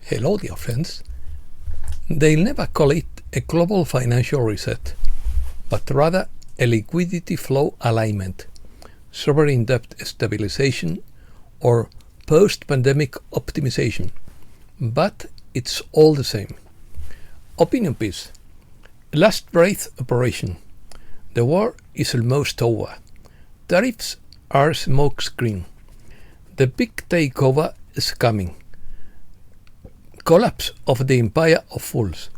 Hello, dear friends. They'll never call it a global financial reset, but rather a liquidity flow alignment, sovereign debt stabilization, or post-pandemic optimization. But it's all the same. Opinion piece. Last breath operation. The war is almost over. Tariffs are smokescreen. The big takeover is coming. Collapse of the empire of fools.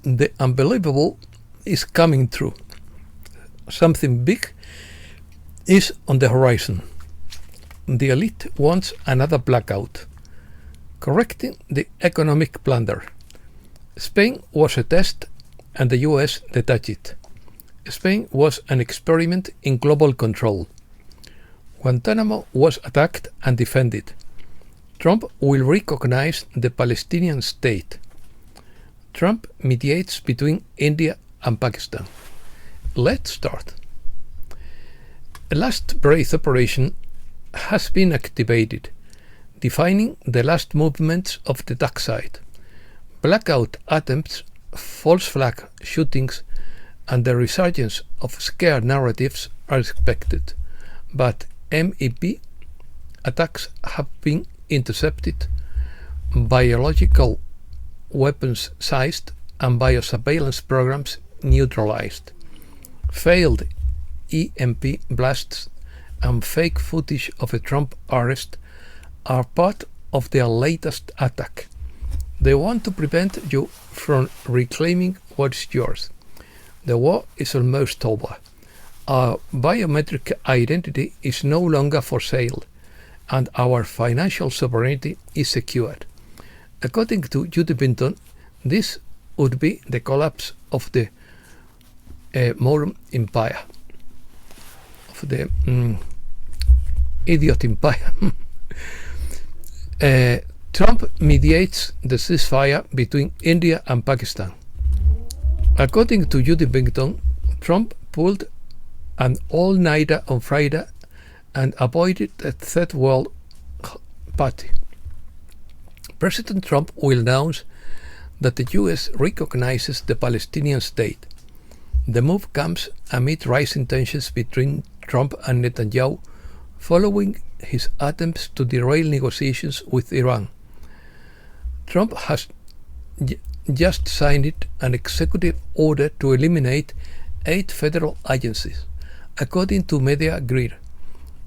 The unbelievable is coming true. Something big is on the horizon. The elite wants another blackout, correcting the economic plunder. Spain was a test and the US detached it. Spain was an experiment in global control. Guantánamo was attacked and defended. Trump will recognize the Palestinian State. Trump mediates between India and Pakistan. Let's start. A last breath operation has been activated, defining the last movements of the dark side. Blackout attempts, false flag shootings, and the resurgence of scare narratives are expected, but MEP attacks have been intercepted, biological weapons seized, and biosurveillance programs neutralized. Failed EMP blasts and fake footage of a Trump arrest are part of their latest attack. They want to prevent you from reclaiming what's yours. The war is almost over. Our biometric identity is no longer for sale, and our financial sovereignty is secured. According to Judy Binton, this would be the collapse of the moron empire, of the idiot empire. Trump mediates the ceasefire between India and Pakistan. According to Judy Binton, Trump pulled an all-nighter on Friday and avoided a third world party. President Trump will announce that the US recognizes the Palestinian State. The move comes amid rising tensions between Trump and Netanyahu following his attempts to derail negotiations with Iran. Trump has just signed an executive order to eliminate 8 federal agencies, according to Media Grid.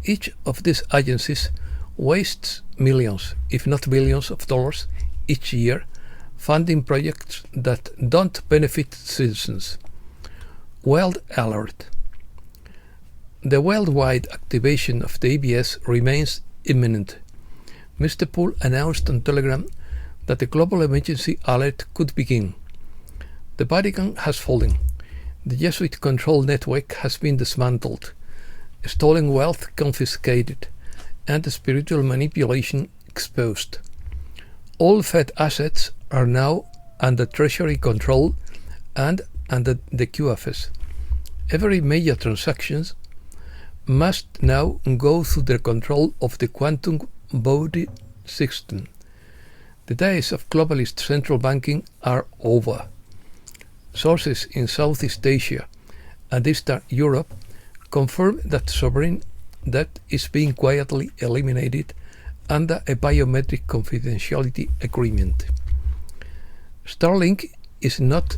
Each of these agencies wastes millions, if not billions of dollars each year funding projects that don't benefit citizens. World alert. The worldwide activation of the EBS remains imminent. Mr. Poole announced on Telegram that the global emergency alert could begin. The Vatican has fallen. The Jesuit control network has been dismantled, stolen wealth confiscated, and spiritual manipulation exposed. All Fed assets are now under Treasury control and under the QFS. Every major transaction must now go through the control of the quantum body system. The days of globalist central banking are over. Sources in Southeast Asia and Eastern Europe confirm that sovereign debt is being quietly eliminated under a biometric confidentiality agreement. Starlink is not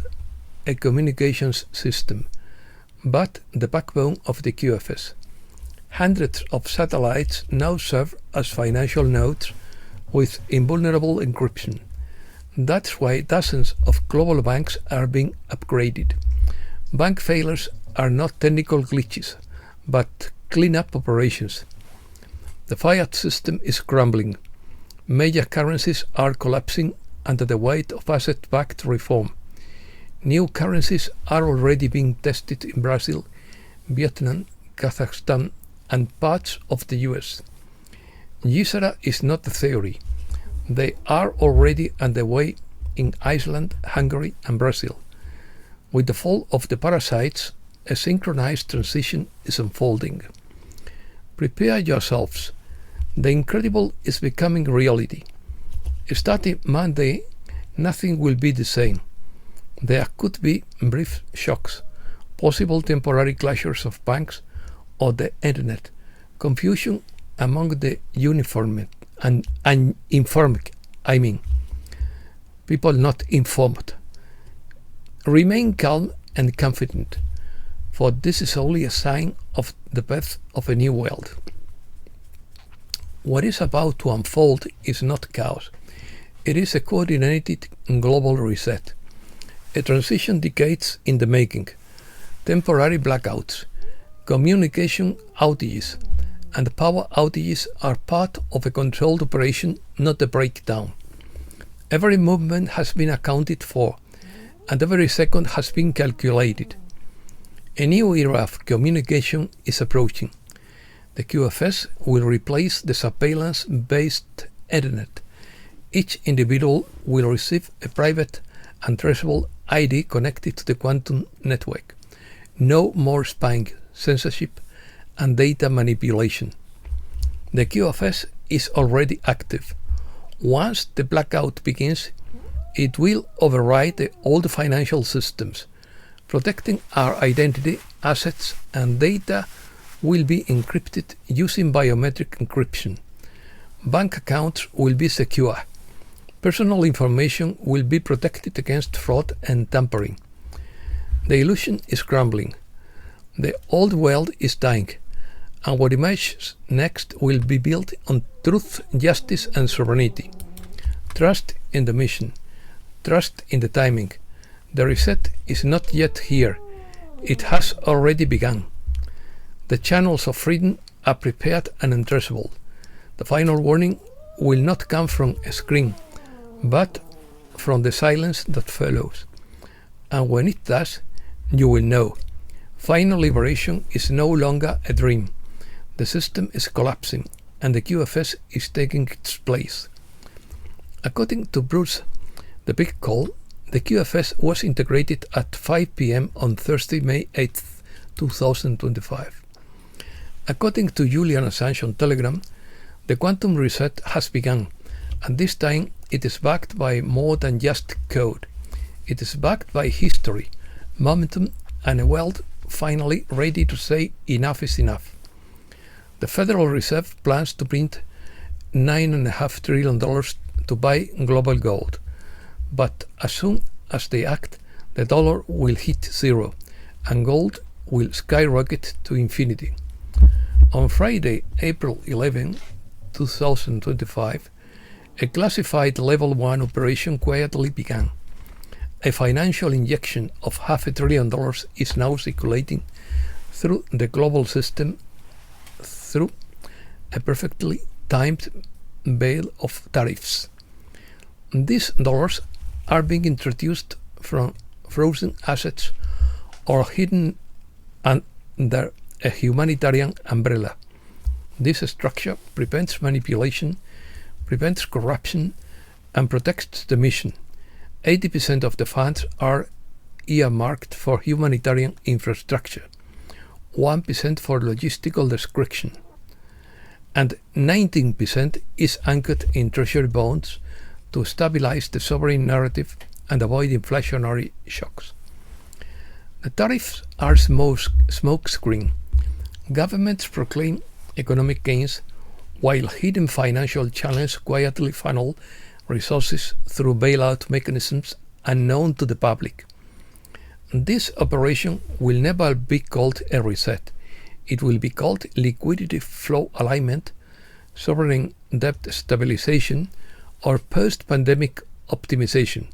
a communications system, but the backbone of the QFS. Hundreds of satellites now serve as financial nodes with invulnerable encryption. That's why dozens of global banks are being upgraded. Bank failures are not technical glitches, but clean-up operations. The fiat system is crumbling. Major currencies are collapsing under the weight of asset-backed reform. New currencies are already being tested in Brazil, Vietnam, Kazakhstan, and parts of the US. Gisara is not a theory. They are already underway in Iceland, Hungary, and Brazil. With the fall of the parasites, a synchronized transition is unfolding. Prepare yourselves. The incredible is becoming reality. Starting Monday, nothing will be the same. There could be brief shocks, possible temporary closures of banks or the internet, confusion among the uninformed and uninformed, people not informed. Remain calm and confident, for this is only a sign of the birth of a new world. What is about to unfold is not chaos. It is a coordinated global reset. A transition decades in the making. Temporary blackouts, communication outages, and power outages are part of a controlled operation, not a breakdown. Every movement has been accounted for, and every second has been calculated. A new era of communication is approaching. The QFS will replace the surveillance-based internet. Each individual will receive a private and traceable ID connected to the quantum network. No more spying, censorship, and data manipulation. The QFS is already active. Once the blackout begins, it will override the old financial systems. Protecting our identity, assets, and data will be encrypted using biometric encryption. Bank accounts will be secure. Personal information will be protected against fraud and tampering. The illusion is crumbling. The old world is dying, and what emerges next will be built on truth, justice, and sovereignty. Trust in the mission. Trust in the timing. The reset is not yet here. It has already begun. The channels of freedom are prepared and untraceable. The final warning will not come from a screen, but from the silence that follows. And when it does, you will know. Final liberation is no longer a dream. The system is collapsing, and the QFS is taking its place. According to Bruce, the Big Call, the QFS was integrated at 5 p.m. on Thursday, May 8, 2025. According to Julian Assange on Telegram, the quantum reset has begun, and this time it is backed by more than just code. It is backed by history, momentum, and a world finally ready to say enough is enough. The Federal Reserve plans to print $9.5 trillion to buy global gold, but as soon as they act, the dollar will hit zero, and gold will skyrocket to infinity. On Friday, April 11, 2025, a classified Level 1 operation quietly began. A financial injection of $500 billion is now circulating through the global system through a perfectly timed veil of tariffs. These dollars are being introduced from frozen assets or hidden under a humanitarian umbrella. This structure prevents manipulation, prevents corruption, and protects the mission. 80% of the funds are earmarked for humanitarian infrastructure, 1% for logistical description, and 19% is anchored in treasury bonds to stabilize the sovereign narrative and avoid inflationary shocks. The tariffs are smokescreen. Governments proclaim economic gains while hidden financial channels quietly funnel resources through bailout mechanisms unknown to the public. This operation will never be called a reset. It will be called liquidity flow alignment, sovereign debt stabilization, or post-pandemic optimization.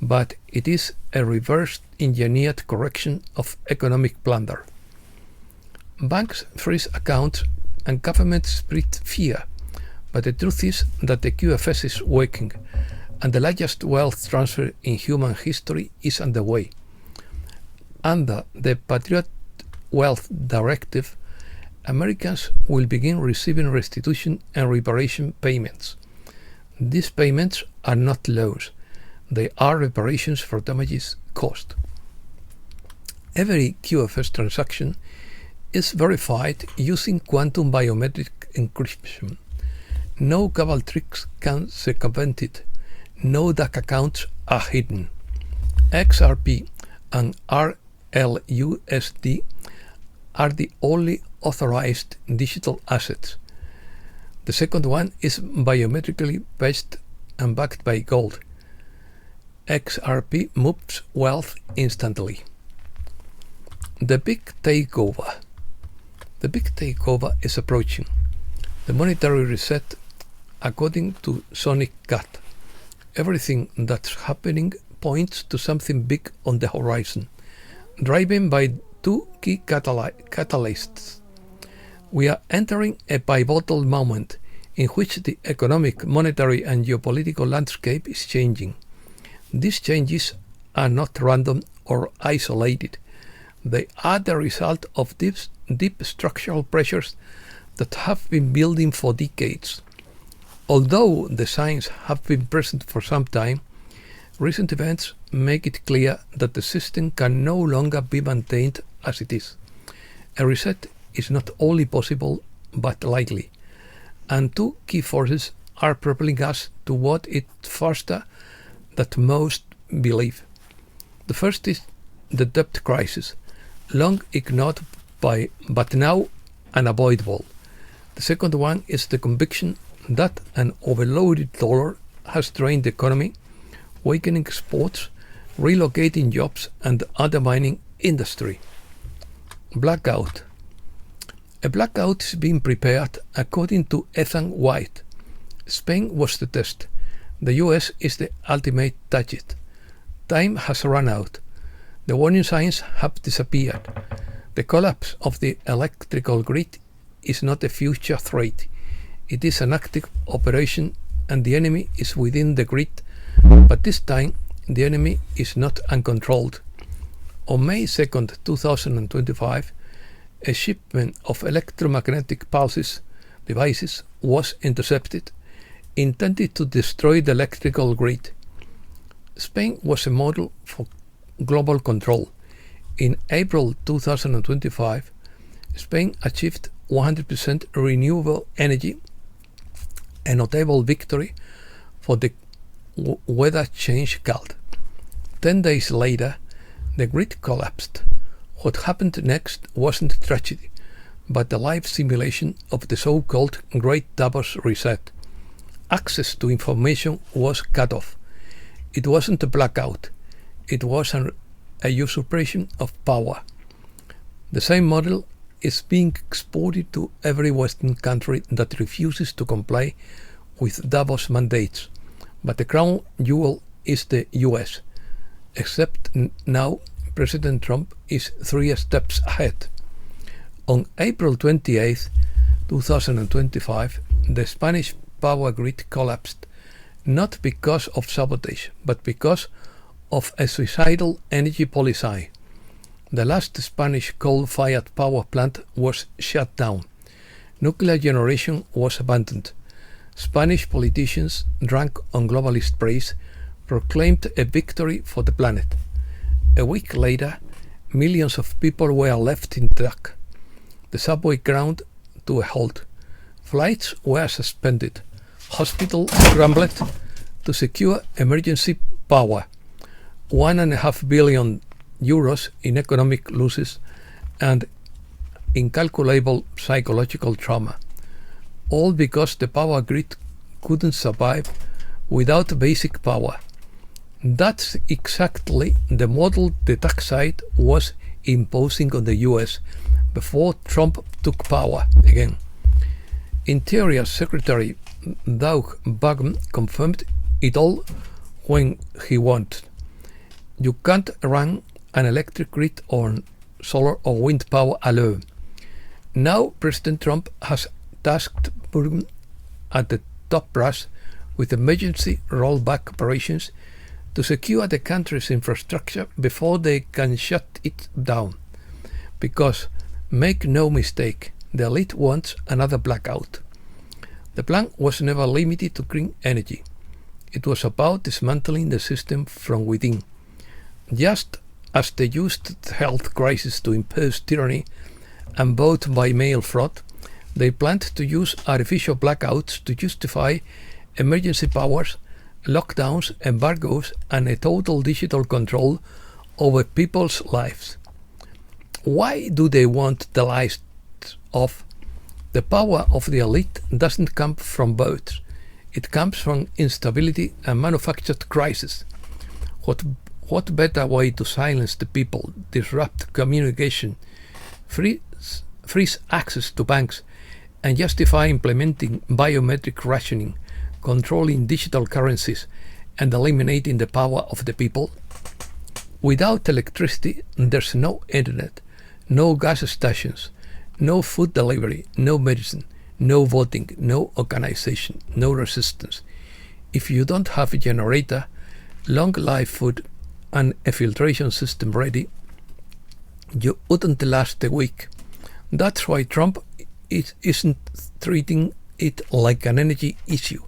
But it is a reverse-engineered correction of economic plunder. Banks freeze accounts and governments spread fear, but the truth is that the QFS is working, and the largest wealth transfer in human history is underway. Under the Patriot Wealth Directive, Americans will begin receiving restitution and reparation payments. These payments are not loans, they are reparations for damages caused. Every QFS transaction is verified using quantum biometric encryption. No cabal tricks can circumvent it. No dark accounts are hidden. XRP and RLUSD are the only authorized digital assets. The second one is biometrically based and backed by gold. XRP moves wealth instantly. The Big Takeover. The Big Takeover is approaching. The monetary reset, according to Sonic Cat. Everything that's happening points to something big on the horizon, driven by two key catalysts. We are entering a pivotal moment in which the economic, monetary, and geopolitical landscape is changing. These changes are not random or isolated. They are the result of deep structural pressures that have been building for decades. Although the signs have been present for some time, recent events make it clear that the system can no longer be maintained as it is. A reset is not only possible but likely, and two key forces are propelling us toward it faster than most believe. The first is the debt crisis, long ignored but now unavoidable. The second one is the conviction that an overloaded dollar has drained the economy, weakening exports, relocating jobs, and undermining industry. Blackout. A blackout is being prepared according to Ethan White. Spain was the test. The US is the ultimate target. Time has run out. The warning signs have disappeared. The collapse of the electrical grid is not a future threat. It is an active operation and the enemy is within the grid, but this time the enemy is not uncontrolled. On May 2nd, 2025, a shipment of electromagnetic pulses devices was intercepted, intended to destroy the electrical grid. Spain was a model for global control. In April 2025, Spain achieved 100% renewable energy, a notable victory for the weather change cult. 10 days later, the grid collapsed. What happened next wasn't a tragedy, but a live simulation of the so-called Great Davos Reset. Access to information was cut off. It wasn't a blackout. It was a usurpation of power. The same model is being exported to every Western country that refuses to comply with Davos mandates. But the crown jewel is the US. Except now, President Trump is 3 steps ahead. On April 28, 2025, the Spanish power grid collapsed, not because of sabotage, but because of a suicidal energy policy. The last Spanish coal-fired power plant was shut down. Nuclear generation was abandoned. Spanish politicians, drunk on globalist praise, proclaimed a victory for the planet. A week later, millions of people were left in the dark. The subway ground to a halt. Flights were suspended. Hospitals scrambled to secure emergency power. €1.5 billion in economic losses and incalculable psychological trauma. All because the power grid couldn't survive without basic power. That's exactly the model the dark side was imposing on the US before Trump took power again. Interior Secretary Doug Burgum confirmed it all when he wanted. You can't run an electric grid on solar or wind power alone. Now President Trump has tasked Burgum at the top brass with emergency rollback operations to secure the country's infrastructure before they can shut it down. Because, make no mistake, the elite wants another blackout. The plan was never limited to green energy. It was about dismantling the system from within. Just as they used the health crisis to impose tyranny and vote by mail fraud, They planned to use artificial blackouts to justify emergency powers, lockdowns, embargoes, and a total digital control over people's lives. Why do they want the lives off? The power of the elite doesn't come from votes. It comes from instability and manufactured crisis. What better way to silence the people, disrupt communication, freeze access to banks, and justify implementing biometric rationing, controlling digital currencies, and eliminating the power of the people? Without electricity, there's no internet, no gas stations, no food delivery, no medicine, no voting, no organization, no resistance. If you don't have a generator, long life food, and a filtration system ready, you wouldn't last a week. That's why Trump isn't treating it like an energy issue.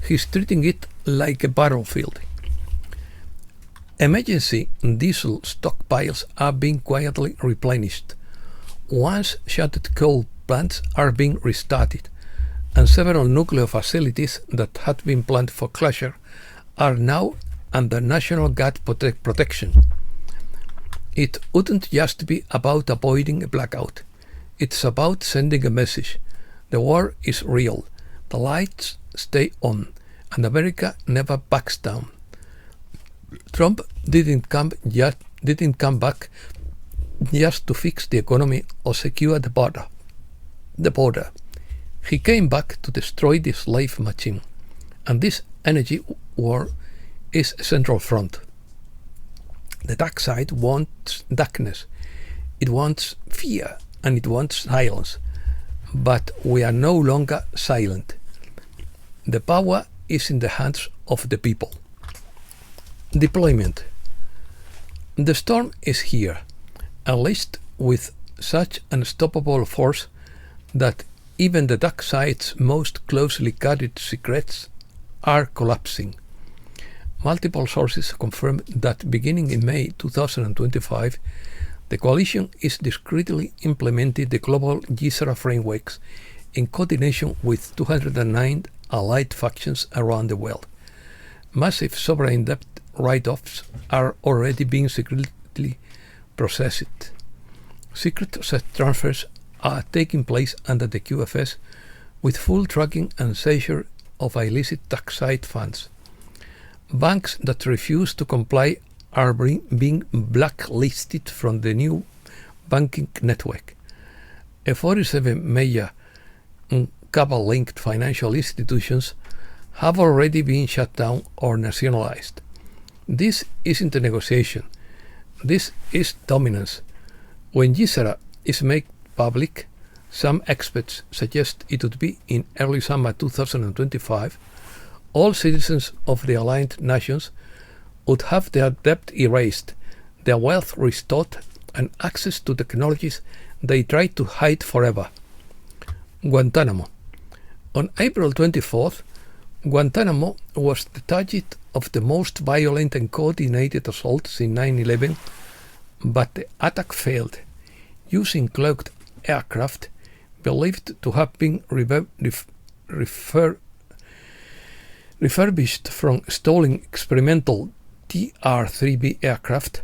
He's treating it like a battlefield. Emergency diesel stockpiles are being quietly replenished. Once shuttered coal plants are being restarted, and several nuclear facilities that had been planned for closure are now under National Guard protection. It wouldn't just be about avoiding a blackout. It's about sending a message. The war is real. The lights stay on, and America never backs down. Trump didn't come back just to fix the economy or secure the border. He came back to destroy the slave machine, and this energy war is a central front. The dark side wants darkness, it wants fear, and it wants silence. But we are no longer silent. The power is in the hands of the people. Deployment. The storm is here, unleashed with such unstoppable force that even the dark side's most closely guarded secrets are collapsing. Multiple sources confirm that beginning in May 2025, the coalition is discreetly implementing the global GSRA frameworks in coordination with 209 allied factions around the world. Massive sovereign debt write-offs are already being secretly processed. Secret asset transfers are taking place under the QFS with full tracking and seizure of illicit tax side funds. Banks that refuse to comply are being blacklisted from the new banking network. 47 major cabal-linked financial institutions have already been shut down or nationalized. This isn't a negotiation. This is dominance. When GSRA is made public, some experts suggest it would be in early summer 2025, all citizens of the aligned nations would have their debt erased, their wealth restored, and access to technologies they tried to hide forever. Guantánamo. On April 24th, Guantánamo was the target of the most violent and coordinated assault since 9/11, but the attack failed. Using cloaked aircraft believed to have been refurbished from stolen experimental TR-3B aircraft,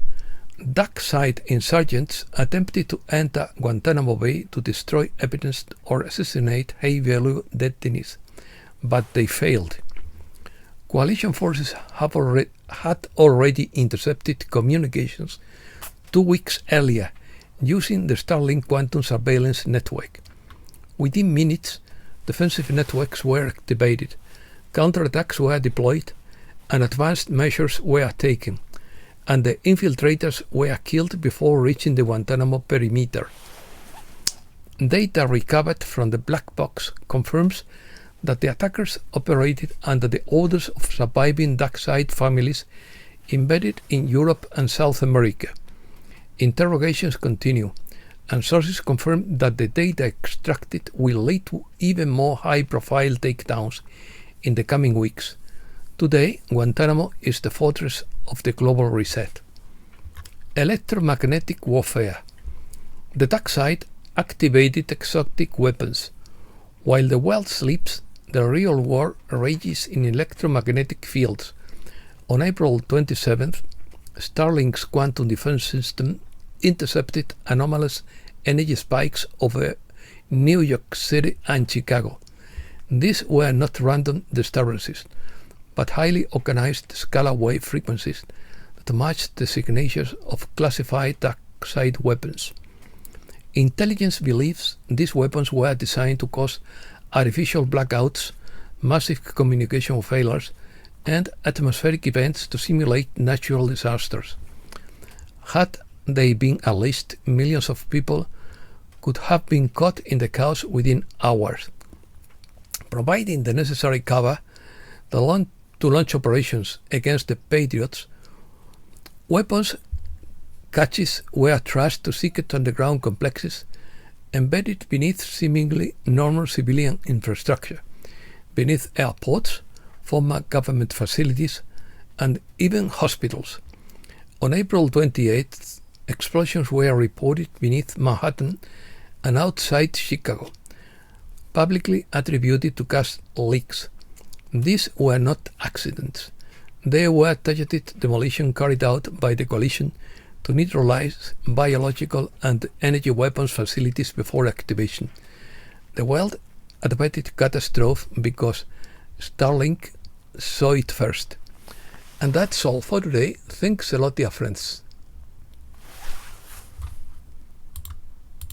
dark side insurgents attempted to enter Guantanamo Bay to destroy evidence or assassinate high-value detainees, but they failed. Coalition forces had already intercepted communications 2 weeks earlier using the Starlink quantum surveillance network. Within minutes, defensive networks were activated, counterattacks were deployed, and advanced measures were taken, and the infiltrators were killed before reaching the Guantanamo perimeter. Data recovered from the black box confirms that the attackers operated under the orders of surviving dark-side families embedded in Europe and South America. Interrogations continue, and sources confirm that the data extracted will lead to even more high-profile takedowns in the coming weeks. Today, Guantanamo is the fortress of the global reset. Electromagnetic warfare. The dark side activated exotic weapons, While the world sleeps, the real war rages in electromagnetic fields. On April 27th, Starlink's quantum defense system intercepted anomalous energy spikes over New York City and Chicago. These were not random disturbances, but highly organized scalar wave frequencies that matched the signatures of classified dark-side weapons. Intelligence believes these weapons were designed to cause artificial blackouts, massive communication failures, and atmospheric events to simulate natural disasters. Had they been unleashed, millions of people could have been caught in the chaos within hours. Providing the necessary cover to launch operations against the Patriots, weapons caches were trashed to secret underground complexes embedded beneath seemingly normal civilian infrastructure, beneath airports, former government facilities, and even hospitals. On April 28th, explosions were reported beneath Manhattan and outside Chicago, publicly attributed to gas leaks. These were not accidents. They were targeted demolition carried out by the coalition to neutralize biological and energy weapons facilities before activation. The world admitted catastrophe because Starlink saw it first. And that's all for today. Thanks a lot, dear friends.